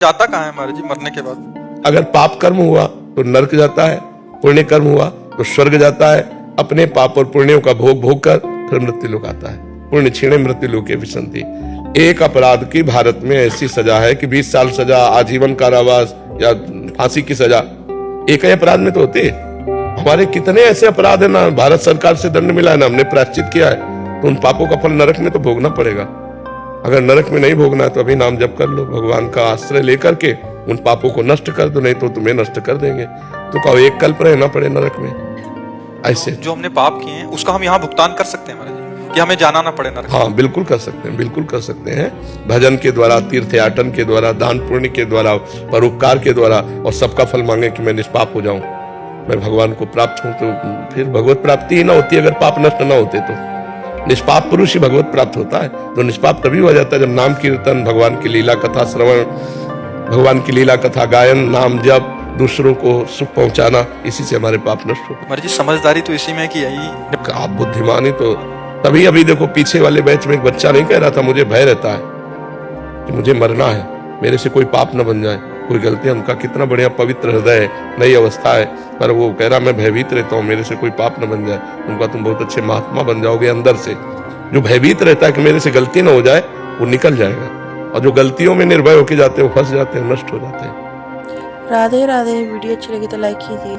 जाता कहाँ है हमारे जी मरने के बाद? अगर पाप कर्म हुआ तो नरक जाता है, पुण्य कर्म हुआ तो स्वर्ग जाता है। अपने पाप और पुण्यों का भोग भोग कर फिर मृत्यु लोक आता है। पुण्य क्षीणे मृत्यु लोके विशन्ति। एक अपराध की भारत में ऐसी सजा है कि 20 साल सजा, आजीवन कारावास या फांसी की सजा एक ही अपराध में तो होती है। हमारे कितने ऐसे अपराध है ना, भारत सरकार से दंड मिला है ना, हमने प्रायश्चित किया है, तो उन पापों का फल नरक में तो भोगना पड़ेगा। अगर नरक में नहीं भोगना है तो अभी नाम जप कर लो, भगवान का आश्रय लेकर के उन पापों को नष्ट कर दो, नहीं तो तुम्हें नष्ट कर देंगे। तो कहो एक कल्प रहना पड़े नरक में। ऐसे जो हमने पाप किए हैं उसका हम यहाँ भुगतान कर सकते हैं महाराज जी, कि हमें जाना ना पड़े नरक? हाँ बिल्कुल कर सकते हैं, बिल्कुल कर सकते हैं। भजन के द्वारा, तीर्थयाटन के द्वारा, दान पुण्य के द्वारा, परोपकार के द्वारा, और सबका फल मांगे कि मैं निष्पाप हो जाऊं, मैं भगवान को प्राप्त हूं, तो फिर भगवत प्राप्ति ही ना होती अगर पाप नष्ट ना होते तो। निष्पाप पुरुष ही भगवत प्राप्त होता है। तो निष्पाप तभी हो जाता है जब नाम कीर्तन, भगवान की लीला कथा श्रवण, भगवान की लीला कथा गायन, नाम जप, दूसरों को सुख पहुंचाना, इसी से हमारे पाप नष्ट होते हैं। महाराज जी समझदारी तो इसी में है कि यही आप बुद्धिमानी तो तभी, अभी देखो पीछे वाले बैच में एक बच्चा नहीं कह रहा था मुझे भय रहता है कि मुझे मरना है, मेरे से कोई पाप न बन जाए, कोई गलती। उनका कितना बढ़िया पवित्र हृदय है, नई अवस्था है, पर वो कह रहा मैं भयभीत रहता हूँ मेरे से कोई पाप न बन जाए। उनका तुम बहुत अच्छे महात्मा बन जाओगे अंदर से। जो भयभीत रहता है कि मेरे से गलती ना हो जाए, वो निकल जाएगा, और जो गलतियों में निर्भय होके जाते हैं वो फंस जाते हैं, नष्ट हो जाते हैं। राधे राधे। वीडियो अच्छी लगी तो लाइक कीजिए।